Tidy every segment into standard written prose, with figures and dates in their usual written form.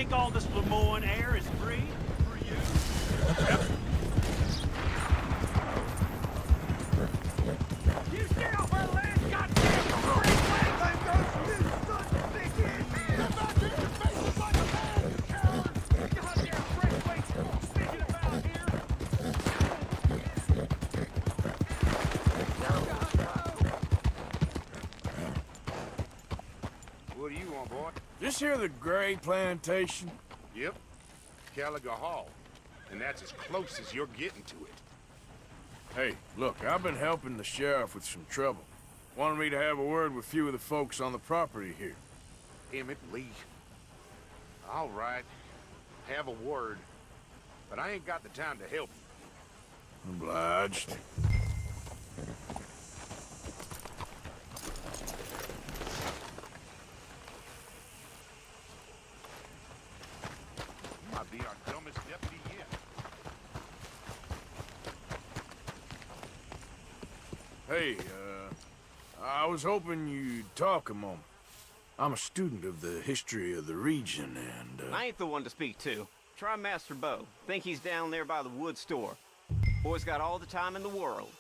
think all this Lemoyne air is free for you? Yep. You stay off our land, goddamn freeway! Blame those you son of a bitch! Get back here and face us like a man, you coward! Goddamn freeway, speaking about here! What do you want, boy? This here the Gray Plantation? Yep. Caliga Hall. And that's as close as you're getting to it. Hey, look, I've been helping the sheriff with some trouble. Wanted me to have a word with a few of the folks on the property here. Emmett Lee. All right. Have a word. But I ain't got the time to help you. Obliged. You might be our dumbest deputy yet. Hey, I was hoping you'd talk a moment. I'm a student of the history of the region, and, I ain't the one to speak to. Try Master Bo. Think he's down there by the wood store. Boy's got all the time in the world.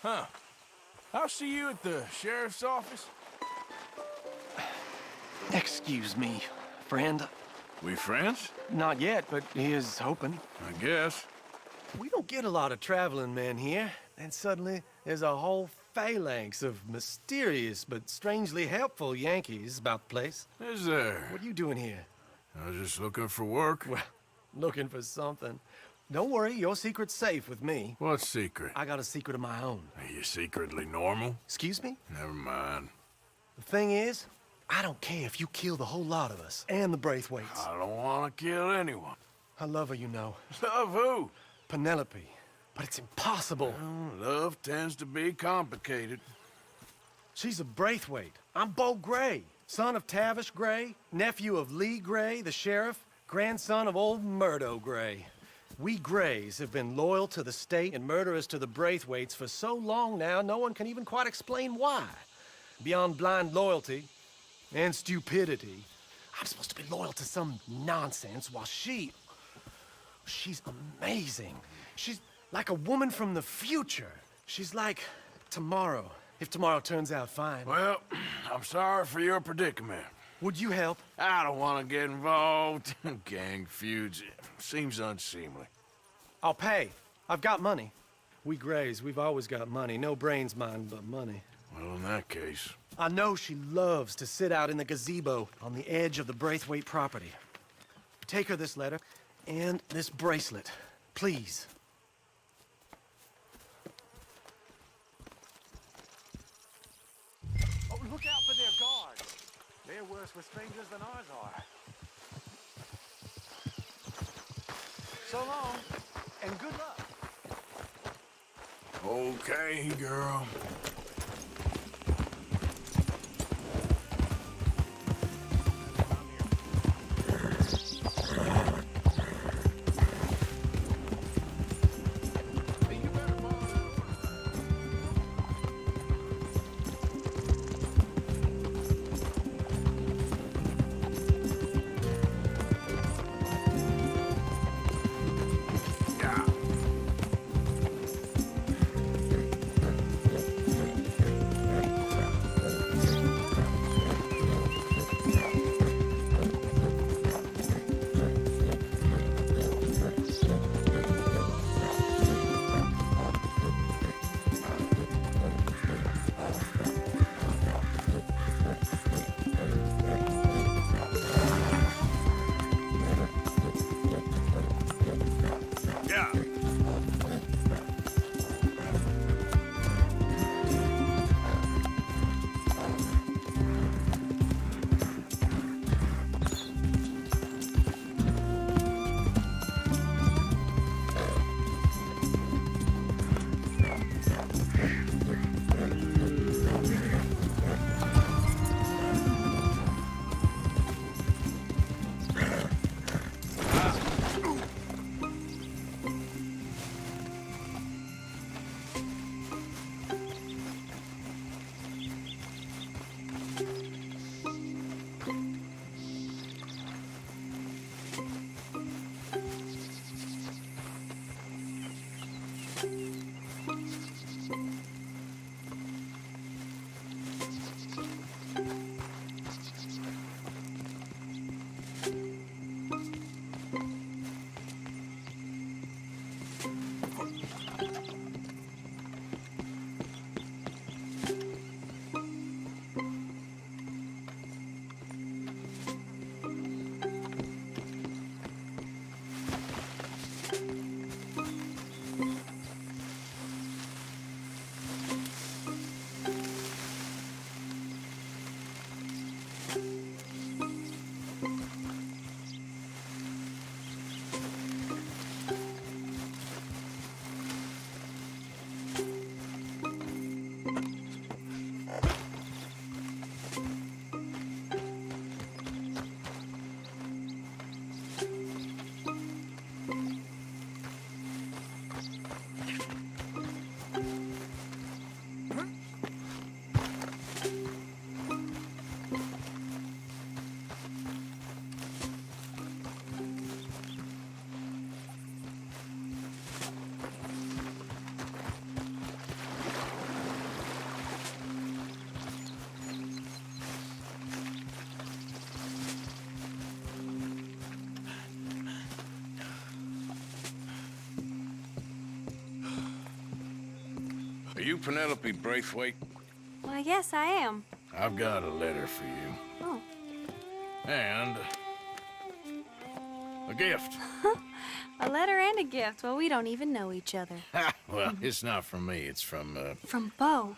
Huh. I'll see you at the sheriff's office. Excuse me, friend. We friends? Not yet, but he is hoping. I guess. We don't get a lot of traveling men here, and suddenly there's a whole phalanx of mysterious but strangely helpful Yankees about the place. Is there? What are you doing here? I was just looking for work. Well, looking for something. Don't worry, your secret's safe with me. What secret? I got a secret of my own. Are you secretly normal? Excuse me? Never mind. The thing is, I don't care if you kill the whole lot of us, and the Braithwaites. I don't want to kill anyone. I love her, you know. Love who? Penelope. But it's impossible. Well, love tends to be complicated. She's a Braithwaite. I'm Bo Gray, son of Tavish Gray, nephew of Lee Gray, the sheriff, grandson of old Murdo Gray. We Grays have been loyal to the state and murderous to the Braithwaites for so long now, no one can even quite explain why. Beyond blind loyalty and stupidity, I'm supposed to be loyal to some nonsense while she's amazing. She's like a woman from the future. She's like tomorrow, if tomorrow turns out fine. Well, I'm sorry for your predicament. Would you help? I don't want to get involved in gang feuds. Seems unseemly. I'll pay. I've got money. We Grays, we've always got money. No brains, mind, but money. Well, in that case... I know she loves to sit out in the gazebo on the edge of the Braithwaite property. Take her this letter and this bracelet, please. Oh, look out for their guards. They're worse with strangers than ours are. So long, and good luck. Okay, girl. Are you Penelope Braithwaite? Why, yes, I am. I've got a letter for you. Oh. And a gift. A letter and a gift. Well, we don't even know each other. Well, it's not from me. It's from, From Bo.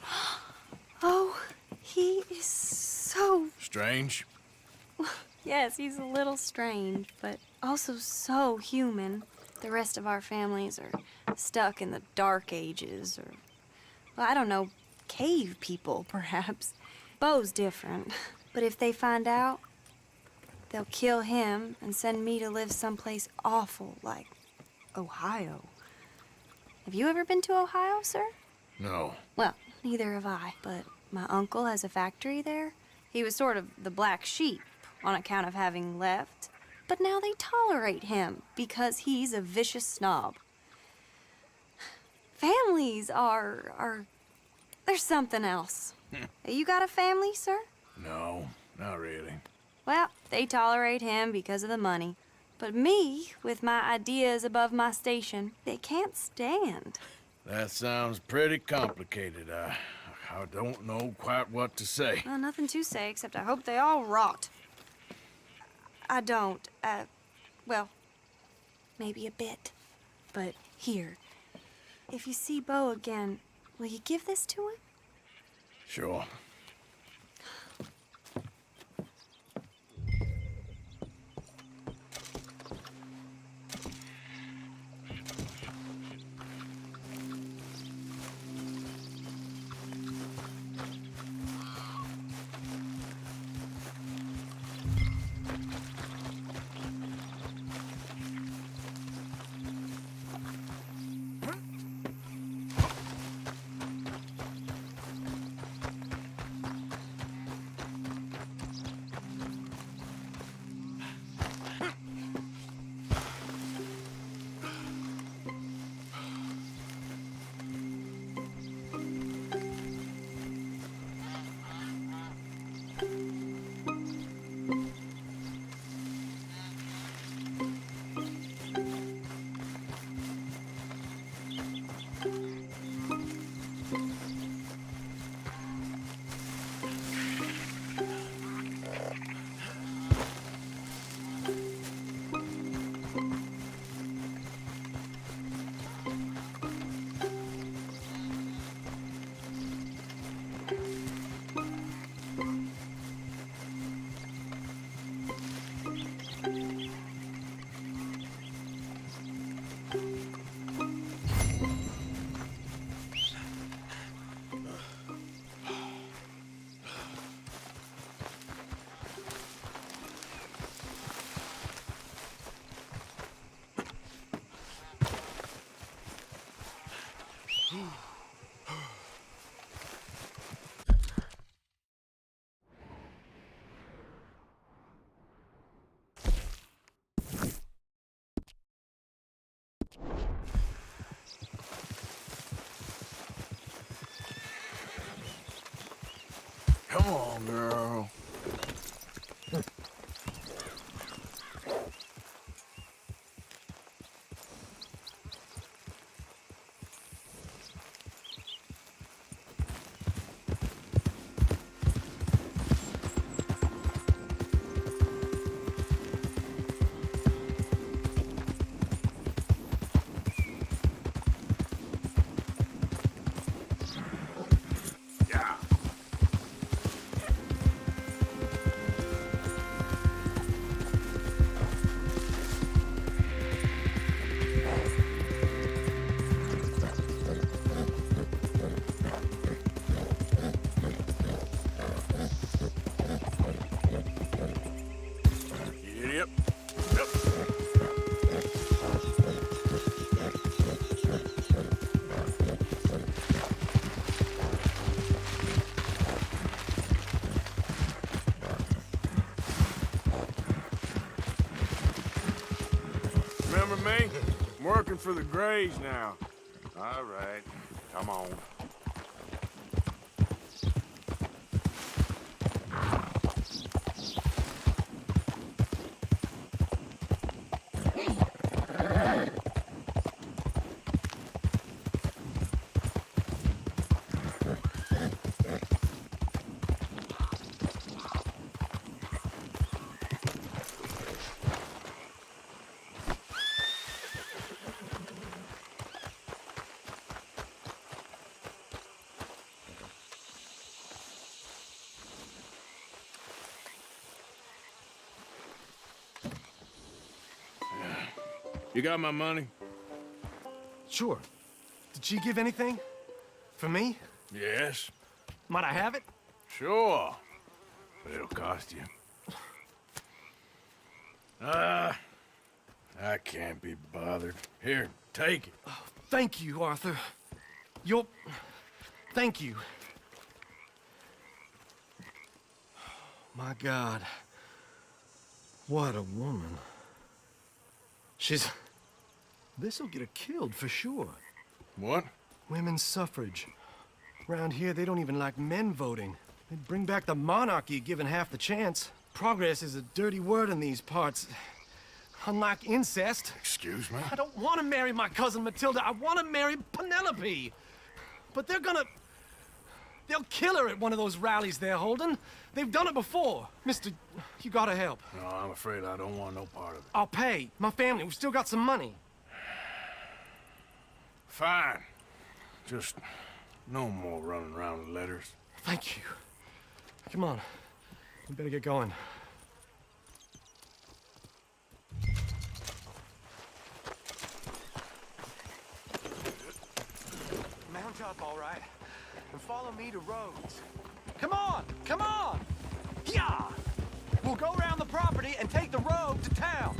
Oh, he is so... Strange. Yes, he's a little strange, but also so human. The rest of our families are stuck in the Dark Ages, or... Well, I don't know, cave people, perhaps. Bo's different. But if they find out, they'll kill him and send me to live someplace awful like Ohio. Have you ever been to Ohio, sir? No. Well, neither have I, but my uncle has a factory there. He was sort of the black sheep on account of having left. But now they tolerate him because he's a vicious snob. Families are there's something else. You got a family, sir? No, not really. Well, they tolerate him because of the money. But me, with my ideas above my station, they can't stand. That sounds pretty complicated. I don't know quite what to say. Well, nothing to say, except I hope they all rot. I don't, well, maybe a bit. But here, if you see Bo again, will you give this to him? Sure. Come on, girl. Yeah. working for the Grays now. All right, come on. You got my money? Sure. Did she give anything? For me? Yes. Might I have it? Sure. But it'll cost you. I can't be bothered. Here, take it. Thank you, Arthur. Thank you. My God. What a woman. This'll get her killed for sure. What? Women's suffrage. Around here, they don't even like men voting. They'd bring back the monarchy given half the chance. Progress is a dirty word in these parts. Unlike incest. Excuse me? I don't want to marry my cousin Matilda. I want to marry Penelope. But they'll kill her at one of those rallies they're holding. They've done it before. Mister, you gotta help. No, I'm afraid I don't want no part of it. I'll pay. My family, we've still got some money. Fine. Just no more running around with letters. Thank you. Come on. We better get going. Mount up, all right? And follow me to Rhodes. Come on! Come on! Yeah! We'll go around the property and take the road to town.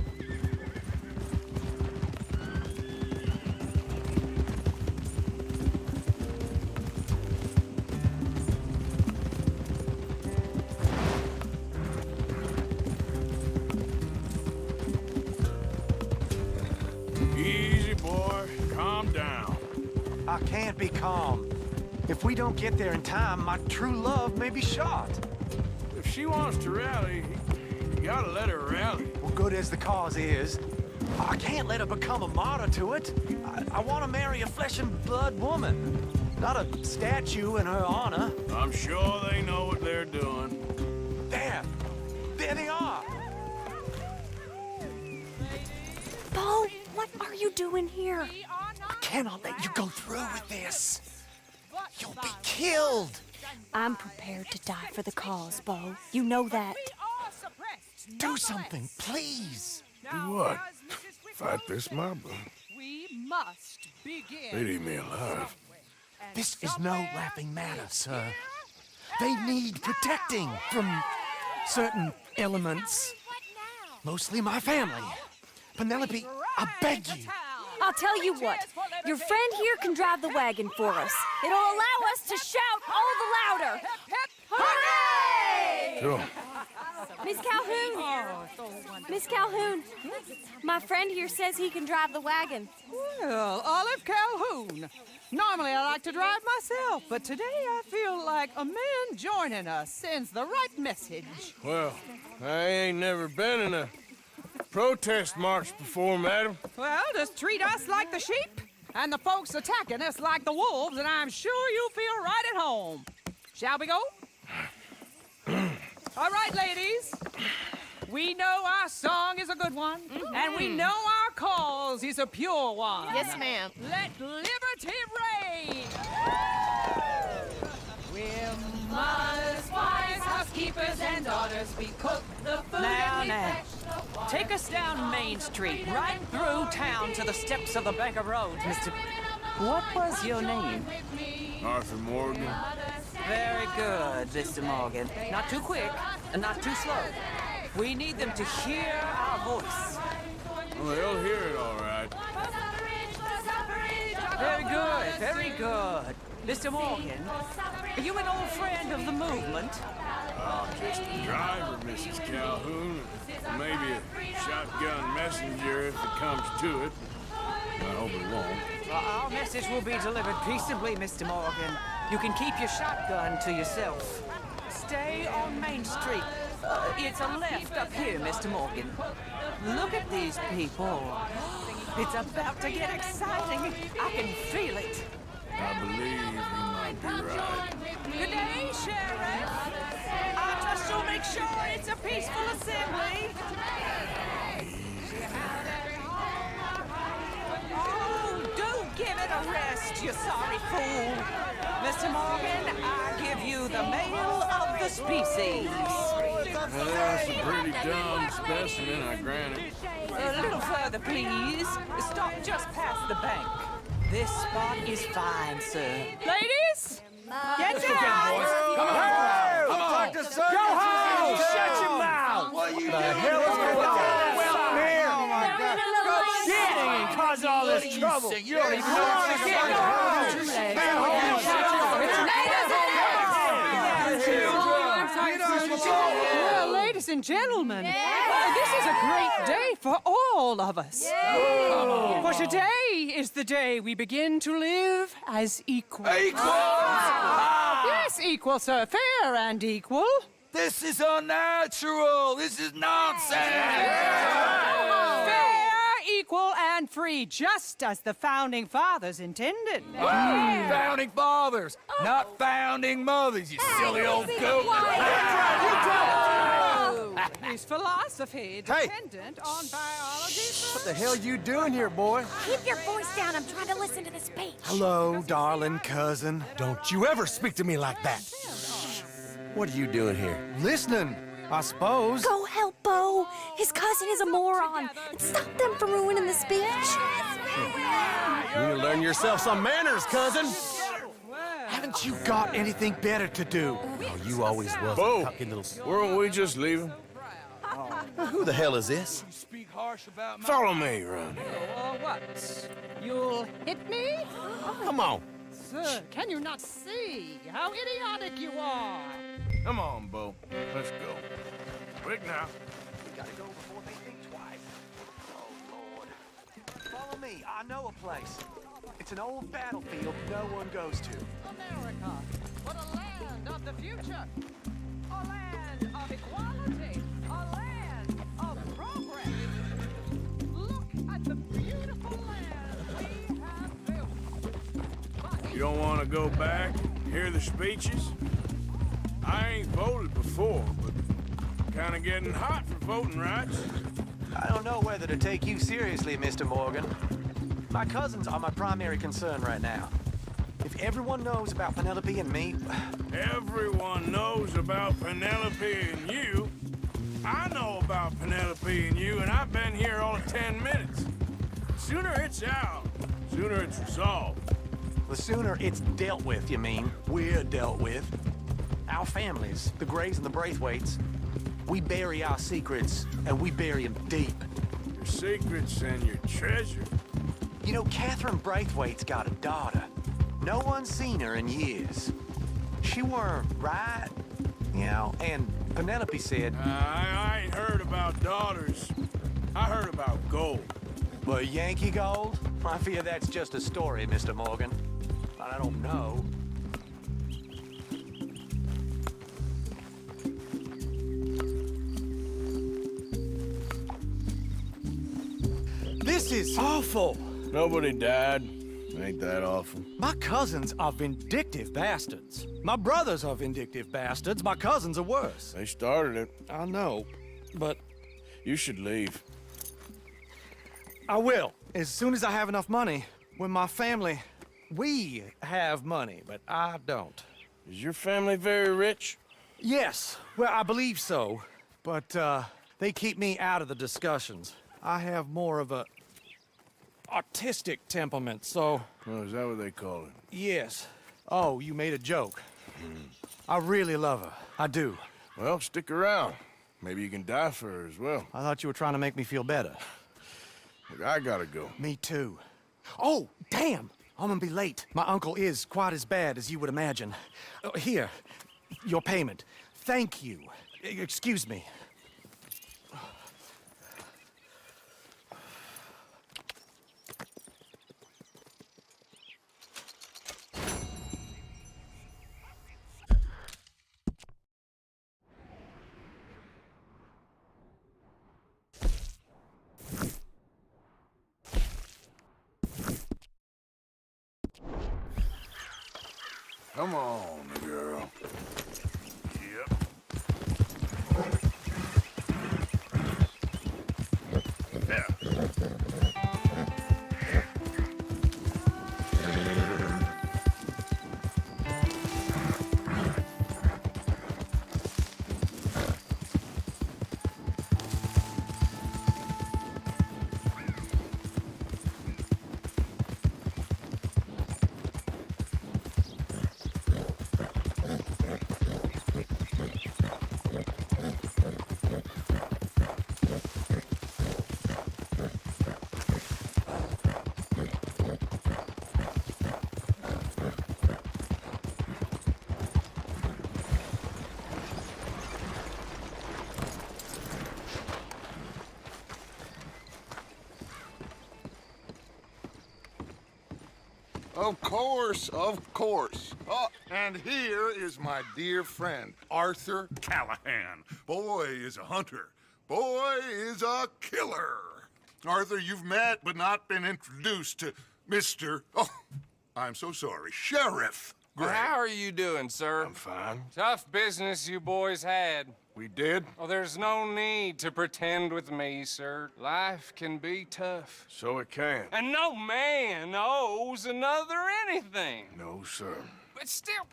Easy, boy. Calm down. I can't be calm. If we don't get there in time, my true love may be shot. If she wants to rally, you gotta let her rally. Well, good as the cause is, I can't let her become a martyr to it. I want to marry a flesh and blood woman, not a statue in her honor. I'm sure they know what they're doing. There they are. Bo, what are you doing here? I cannot let you go through with this. You'll be killed. I'm prepared to die for the cause, Bo. You know that. Do something, please. Do what? Fight this mob? We must begin. They'd eat me alive. This is no laughing matter, sir. They need protecting from certain elements. Mostly my family. Penelope, I beg you. I'll tell you what. Your friend here can drive the wagon for us. It'll allow us to shout all the louder. Hooray! Sure. Miss Calhoun! Miss Calhoun! My friend here says he can drive the wagon. Well, Olive Calhoun. Normally I like to drive myself, but today I feel like a man joining us sends the right message. Well, I ain't never been in a protest march before, madam. Well, just treat us like the sheep, and the folks attacking us like the wolves, and I'm sure you'll feel right at home. Shall we go? All right, ladies. We know our song is a good one, and we know our cause is a pure one. Yes, ma'am. Let liberty reign. We're mothers, wives, housekeepers, and daughters. We cook the food and we fetch the water. Take us down Main Street, right through town to the steps of the Bank of Rhodes, Mr. What was your name? Arthur Morgan. Very good, Mr. Morgan. Not too quick and not too slow. We need them to hear our voice. Well, they'll hear it all right. Very good, very good. Mr. Morgan, are you an old friend of the movement? I'm just a driver, Mrs. Calhoun. Maybe a shotgun messenger if it comes to it. won't. Our message will be delivered peaceably, Mr. Morgan. You can keep your shotgun to yourself. Stay on Main Street. It's a left up here, Mr. Morgan. Look at these people. It's about to get exciting. I can feel it. I believe you might be right. Good day, Sheriff. I trust you'll make sure it's a peaceful assembly. Oh, do give it a rest, you sorry fool. Mr. Morgan, I give you the male of the species. Well, that's a pretty dumb specimen, I grant it. A little further, please. Stop just past the bank. This spot is fine, sir. Ladies, get down! Come on! Go home! Shut your mouth! What the hell is going on? Well, here! Oh, my God. Shit! Cause all this trouble. You don't even know what's going Well, ladies and gentlemen, this is a great day for all of us. For today is the day we begin to live as equals. Yes, equal, sir. Fair and equal. This is unnatural. This is nonsense. Fair, equal, and free, just as the Founding Fathers intended. Founding fathers, not founding mothers, you silly old goat. His philosophy dependent on biology. What the hell you doing here, boy? Keep your voice down. I'm trying to listen to the speech. Hello, darling cousin. Don't you ever speak to me like that. What are you doing here? Listening, I suppose. Go help Bo. His cousin is a moron. And stop them from ruining the speech. You need to learn yourself some manners, cousin. Haven't you got anything better to do? Oh, you always was Bo, a cocky little... weren't we just leaving? Who the hell is this? Speak harsh about my... Follow me, Ron. Or what? You'll hit me? Come on. Sir, can you not see how idiotic you are? Come on, Bo. Let's go. Quick now. We gotta go before they think twice. Oh, Lord. Follow me. I know a place. It's an old battlefield no one goes to. America, what a land of the future. A land of equality. A land of progress. Look at the beautiful land we have built. You don't want to go back, hear the speeches? I ain't voted before, but kind of getting hot for voting rights. I don't know whether to take you seriously, Mr. Morgan. My cousins are my primary concern right now. If everyone knows about Penelope and me... Everyone knows about Penelope and you. I know about Penelope and you, and I've been here all of 10 minutes. Sooner it's out, sooner it's resolved. The sooner it's dealt with, you mean. We're dealt with. Our families, the Grays and the Braithwaites, we bury our secrets, and we bury them deep. Your secrets and your treasure. You know, Catherine Braithwaite's got a daughter. No one's seen her in years. She weren't right, you know, and Penelope said... I ain't heard about daughters. I heard about gold. But Yankee gold? I fear that's just a story, Mr. Morgan. I don't know. This is awful. Nobody died. Ain't that awful? My cousins are vindictive bastards. My brothers are vindictive bastards. My cousins are worse. They started it. I know, but You should leave. I will. As soon as I have enough money. When my family... We have money, but I don't. Is your family very rich? Yes, well, I believe so. But, they keep me out of the discussions. I have more of a... artistic temperament, so... Oh, is that what they call it? Yes. Oh, you made a joke. I really love her. I do. Well, stick around. Maybe you can die for her as well. I thought you were trying to make me feel better. Look, I gotta go. Me too. Oh, damn! I'm gonna be late. My uncle is quite as bad as you would imagine. Here, your payment. Thank you. Excuse me. Come on, girl. Yep. There. Of course, of course. Oh, and here is my dear friend, Arthur Callahan. Boy is a hunter. Boy is a killer. Arthur, you've met but not been introduced to Mr. Oh, I'm so sorry, Sheriff Gray. How are you doing, sir? I'm fine. Tough business you boys had. We did? Oh, there's no need to pretend with me, sir. Life can be tough. So it can. And no man owes another anything. No, sir. But still,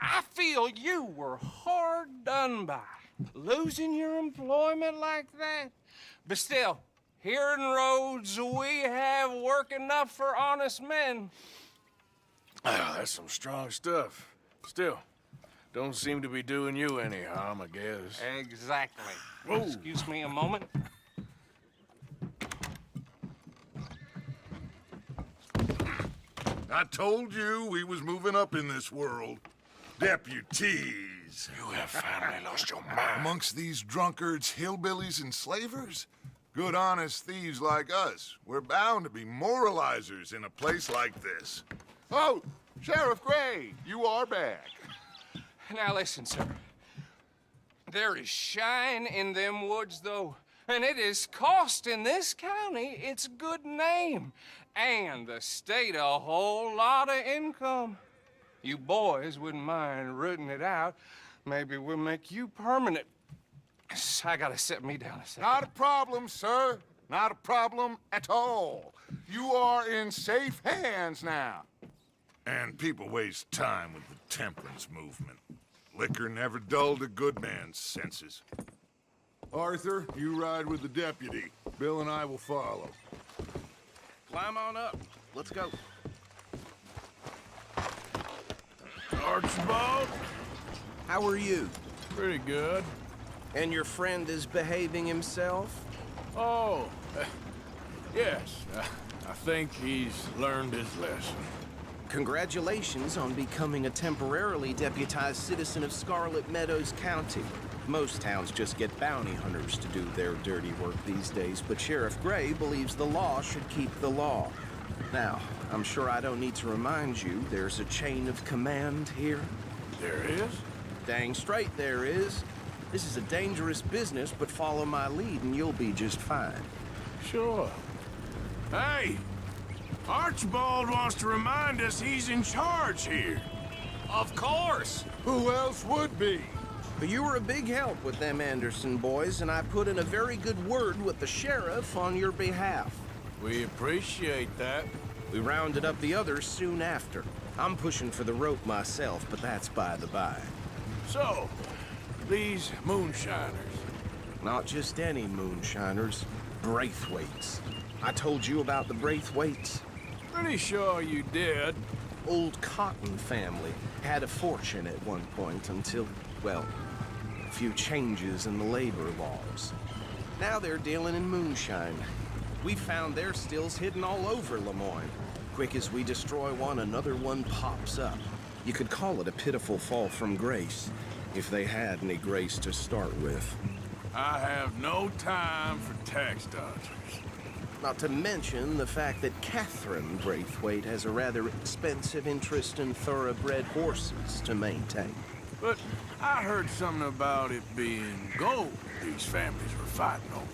I feel you were hard done by. Losing your employment like that. But still, here in Rhodes, we have work enough for honest men. Ah, that's some strong stuff. Still, don't seem to be doing you any harm, I guess. Exactly. Whoa. Excuse me a moment. I told you we was moving up in this world. Deputies. You have finally lost your mind. Amongst these drunkards, hillbillies, and slavers? Good, honest thieves like us. We're bound to be moralizers in a place like this. Oh, Sheriff Gray, you are back. Now listen, sir. There is shine in them woods, though, and it is costing this county its good name and the state a whole lot of income. You boys wouldn't mind rooting it out. Maybe we'll make you permanent. I gotta sit me down a second. Not a problem, sir. Not a problem at all. You are in safe hands now. And people waste time with the temperance movement. Liquor never dulled a good man's senses. Arthur, you ride with the deputy. Bill and I will follow. Climb on up. Let's go. Archibald? How are you? Pretty good. And your friend is behaving himself? Oh, yes. I think he's learned his lesson. Congratulations on becoming a temporarily deputized citizen of Scarlet Meadows County. Most towns just get bounty hunters to do their dirty work these days, but Sheriff Gray believes the law should keep the law. Now, I'm sure I don't need to remind you there's a chain of command here. There is? Dang straight there is. This is a dangerous business, but follow my lead and you'll be just fine. Sure. Hey! Archibald wants to remind us he's in charge here. Of course! Who else would be? But you were a big help with them Anderson boys, and I put in a very good word with the sheriff on your behalf. We appreciate that. We rounded up the others soon after. I'm pushing for the rope myself, but that's by the by. So, these moonshiners. Not just any moonshiners, Braithwaites. I told you about the Braithwaites. Pretty sure you did. Old Cotton family had a fortune at one point until, well, a few changes in the labor laws. Now they're dealing in moonshine. We found their stills hidden all over Lemoyne. Quick as we destroy one, another one pops up. You could call it a pitiful fall from grace, if they had any grace to start with. I have no time for tax dodgers. Not to mention the fact that Catherine Braithwaite has a rather expensive interest in thoroughbred horses to maintain. But I heard something about it being gold these families were fighting over.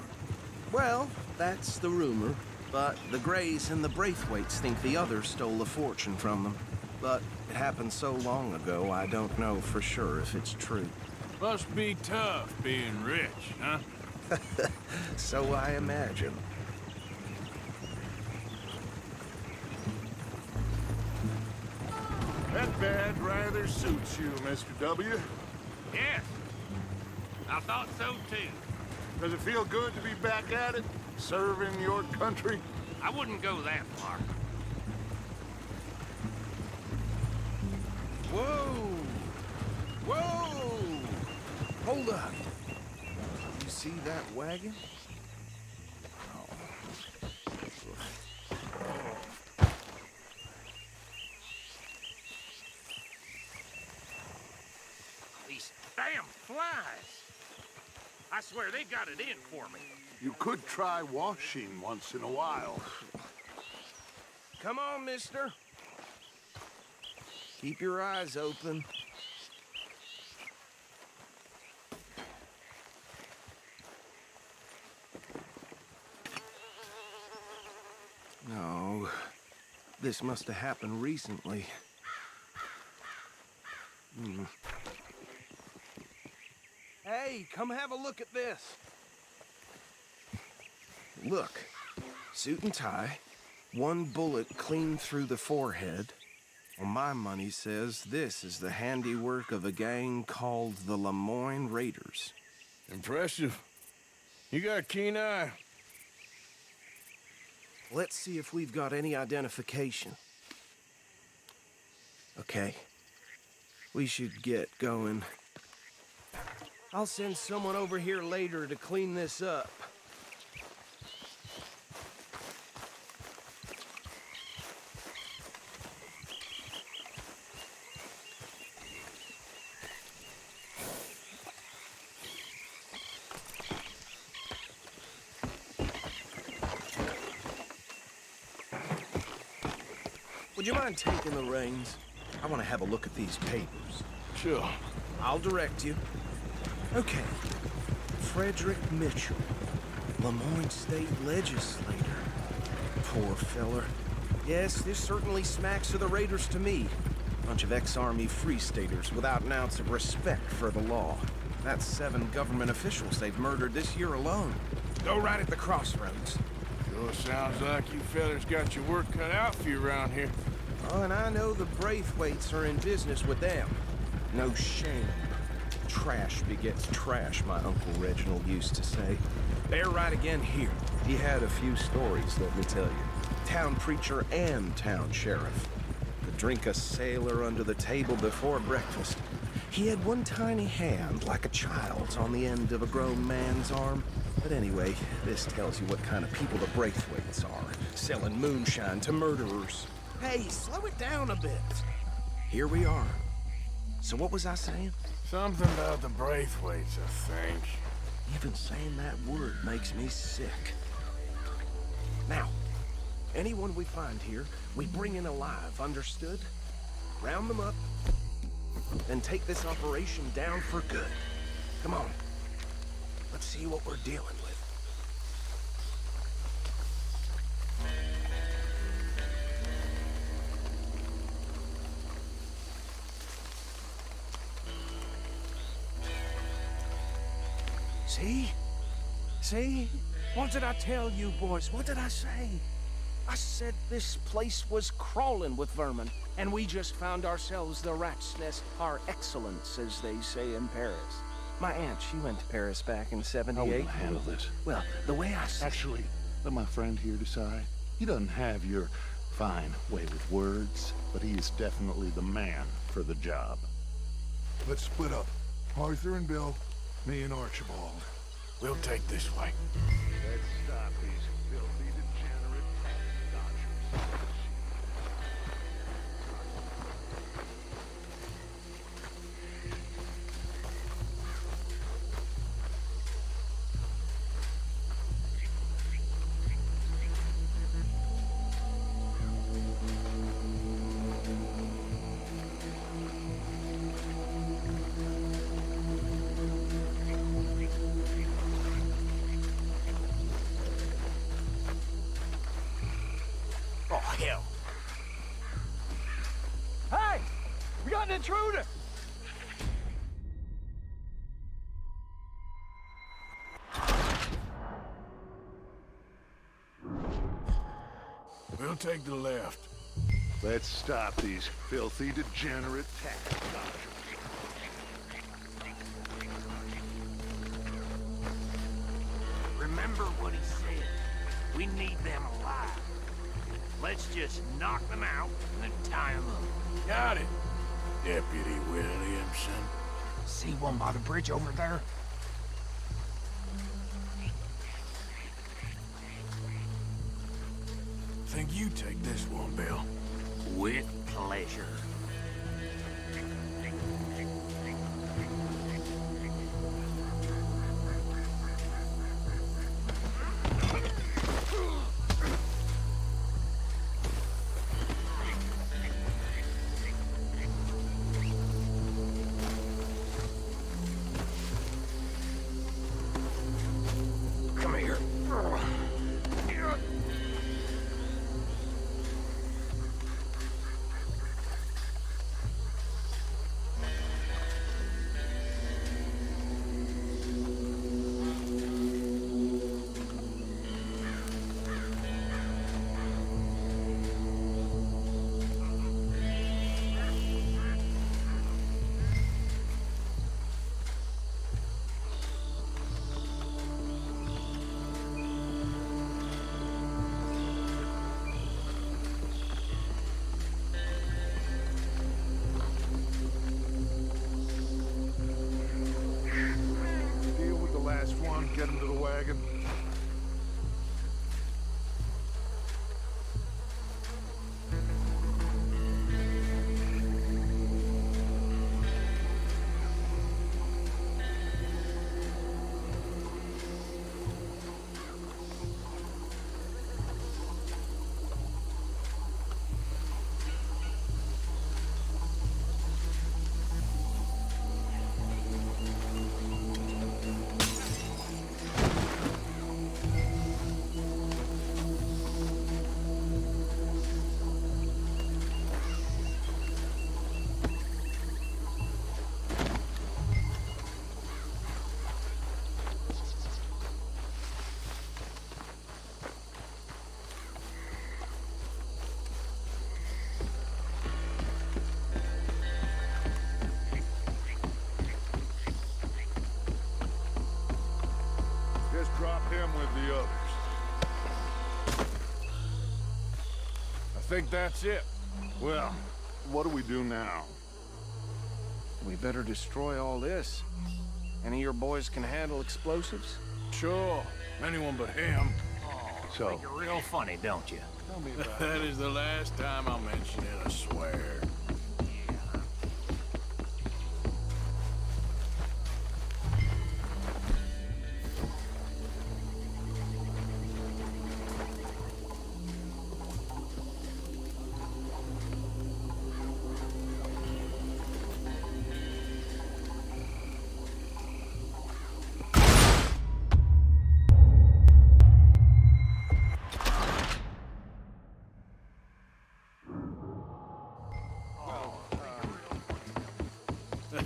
Well, that's the rumor. But the Grays and the Braithwaites think the others stole a fortune from them. But it happened so long ago, I don't know for sure if it's true. Must be tough being rich, huh? So I imagine. That bad rather suits you, Mr. W. Yes. I thought so, too. Does it feel good to be back at it? Serving your country? I wouldn't go that far. Whoa! Whoa! Hold up. You see that wagon? These damn flies. I swear they got it in for me. You could try washing once in a while. Come on, mister. Keep your eyes open. No, this must have happened recently. Hey, come have a look at this. Look, suit and tie, one bullet clean through the forehead. Well, my money says this is the handiwork of a gang called the Lemoyne Raiders. Impressive. You got a keen eye. Let's see if we've got any identification. Okay. We should get going. I'll send someone over here later to clean this up. Would you mind taking the reins? I want to have a look at these papers. Sure. I'll direct you. Okay. Frederick Mitchell, Lemoyne State Legislator. Poor feller. Yes, this certainly smacks of the Raiders to me. Bunch of ex-Army Free Staters without an ounce of respect for the law. That's 7 government officials they've murdered this year alone. Go right at the crossroads. Sure sounds like you fellers got your work cut out for you around here. Oh, and I know the Braithwaites are in business with them. No shame. Trash begets trash, my Uncle Reginald used to say. They're right again here. He had a few stories, let me tell you. Town preacher and town sheriff. Could drink a sailor under the table before breakfast. He had one tiny hand, like a child's, on the end of a grown man's arm. But anyway, this tells you what kind of people the Braithwaites are. Selling moonshine to murderers. Hey, slow it down a bit. Here we are. So what was I saying? Something about the Braithwaites, I think. Even saying that word makes me sick. Now, anyone we find here, we bring in alive, understood? Round them up, then take this operation down for good. Come on. Let's see what we're dealing with. See? See? What did I tell you, boys? What did I say? I said this place was crawling with vermin, and we just found ourselves the rat's nest par excellence, as they say in Paris. My aunt, she went to Paris back in '78. How will I handle this? Well, the way I see... Actually, let my friend here decide. He doesn't have your fine way with words, but he is definitely the man for the job. Let's split up. Arthur and Bill, me and Archibald. We'll take this way. Let's stop these filthy, degenerate dodgers. an intruder! We'll take the left. Let's stop these filthy, degenerate tax dodgers. Remember what he said. We need them alive. Let's just knock them out and then tie them up. Got it, Deputy Williamson. See one by the bridge over there? Think you take this one, Bill? With pleasure. Come here. Deal with the last one, get him to the wagon. Just drop him with the others. I think that's it. Well, what do we do now? We better destroy all this. Any of your boys can handle explosives? Sure. Anyone but him. So, Think you're real funny, don't you? tell me about That is the last time I'll mention it, I swear.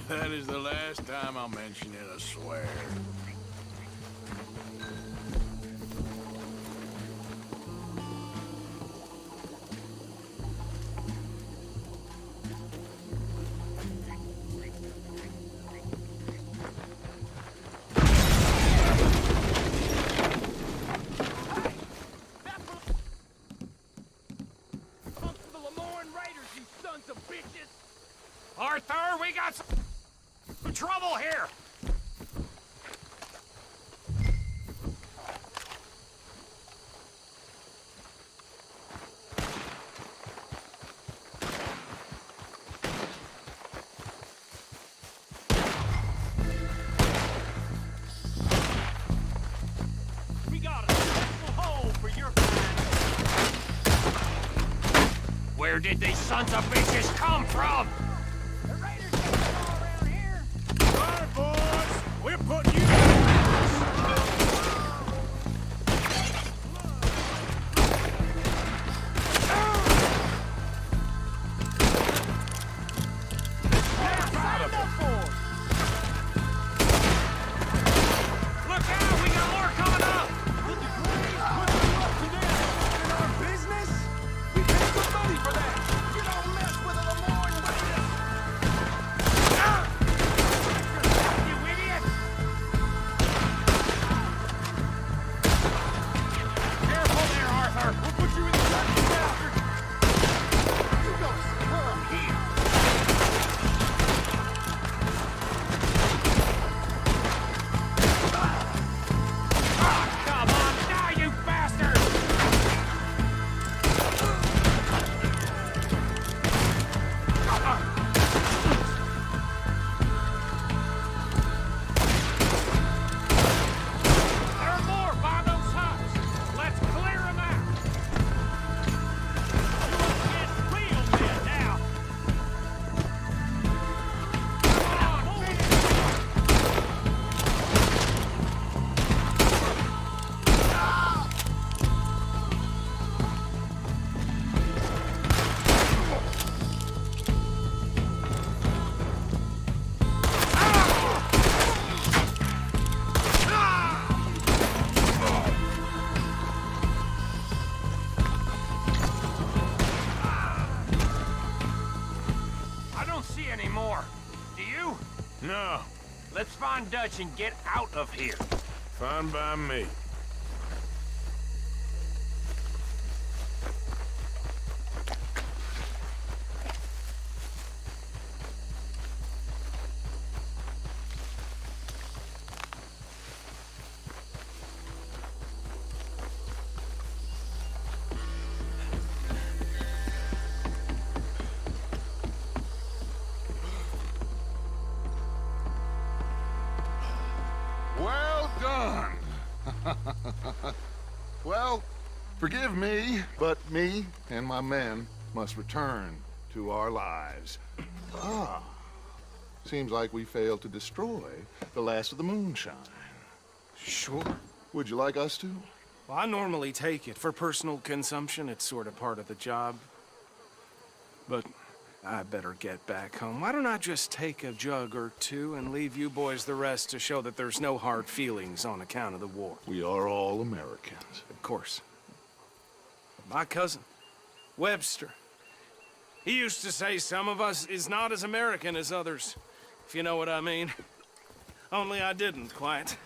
That is the last time I'll mention it, I swear. Arthur, we got some trouble here! We got a special hole for your kind. Where did these sons of bitches come from? The raiders get all around here. All right, boys. We're putting you No. Let's find Dutch and get out of here. Fine by me. Well done. Well, forgive me, but me and my men must return to our lives. Ah, seems like we failed to destroy the last of the moonshine. Sure. Would you like us to? Well, I normally take it. For personal consumption, it's sort of part of the job. But I better get back home. Why don't I just take a jug or two and leave you boys the rest to show that there's no hard feelings on account of the war? We are all Americans. Of course. My cousin, Webster, he used to say some of us is not as American as others, if you know what I mean. Only I didn't quite.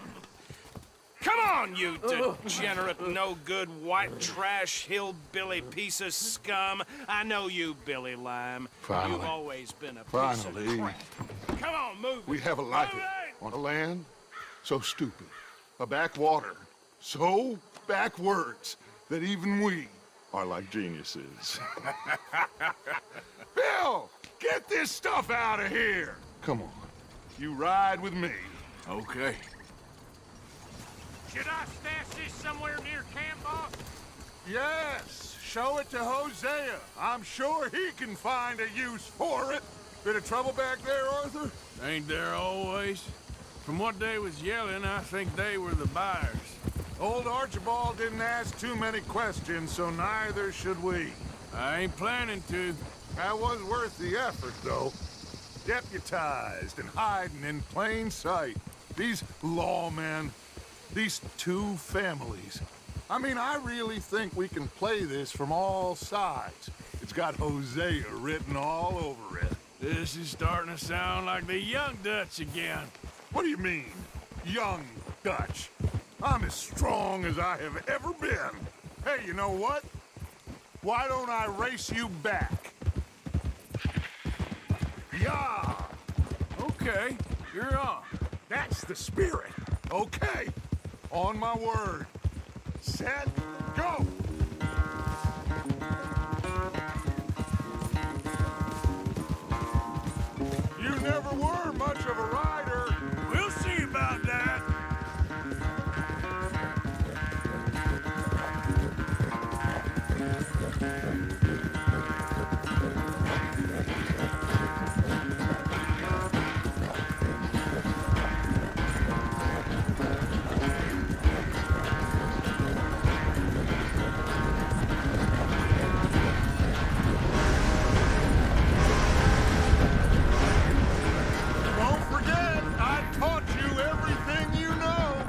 Come on, you degenerate, no-good, white trash, hillbilly piece of scum. I know you, Billy Lime. Finally. You've always been a piece Finally. of crap. Come on, move We it. have a life Move it. on a land so stupid, a backwater so backwards that even we are like geniuses. Bill, get this stuff out of here. Come on, you ride with me. Okay. Should I stash this somewhere near camp, boss? Yes, show it to Hosea. I'm sure he can find a use for it. Bit of trouble back there, Arthur? Ain't there always? From what they was yelling, I think they were the buyers. Old Archibald didn't ask too many questions, so neither should we. I ain't planning to. That was worth the effort, though. Deputized and hiding in plain sight. These lawmen, these two families. I mean, I really think we can play this from all sides. It's got Hosea written all over it. This is starting to sound like the young Dutch again. What do you mean, young Dutch? I'm as strong as I have ever been. Hey, you know what? Why don't I race you back? Yeah! Okay, you're on. That's the spirit. Okay, on my word. Set, go! You never were much of a rider. We'll see about that. Don't forget, I taught you everything you know.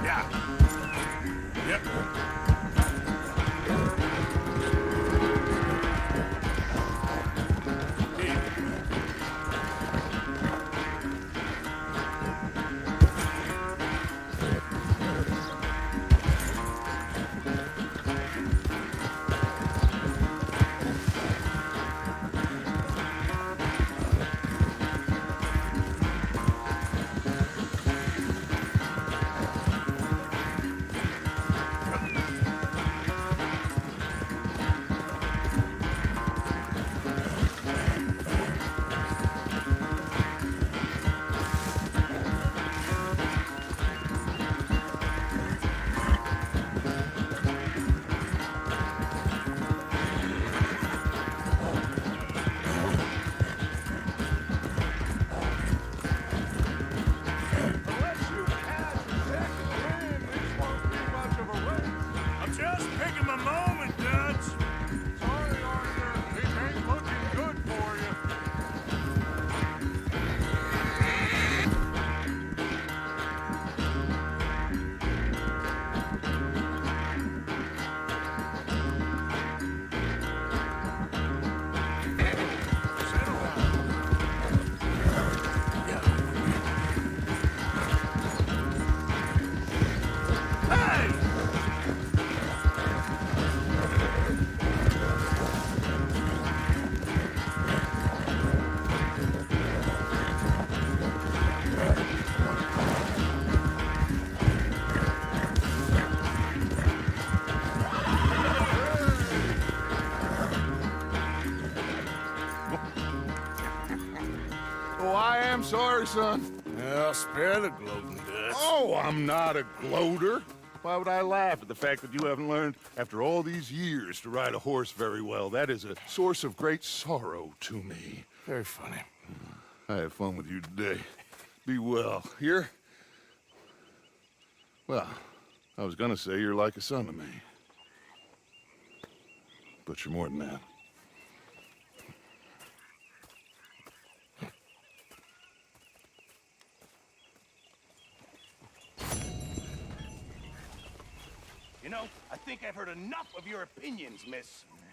Yeah. Yep. sorry, son? Well, spare the gloating guts. Oh, I'm not a gloater. Why would I laugh at the fact that you haven't learned, after all these years, to ride a horse very well? That is a source of great sorrow to me. Very funny. I had fun with you today. Be well. Here? Well, I was gonna say you're like a son to me. But you're more than that. You know, I think I've heard enough of your opinions, miss.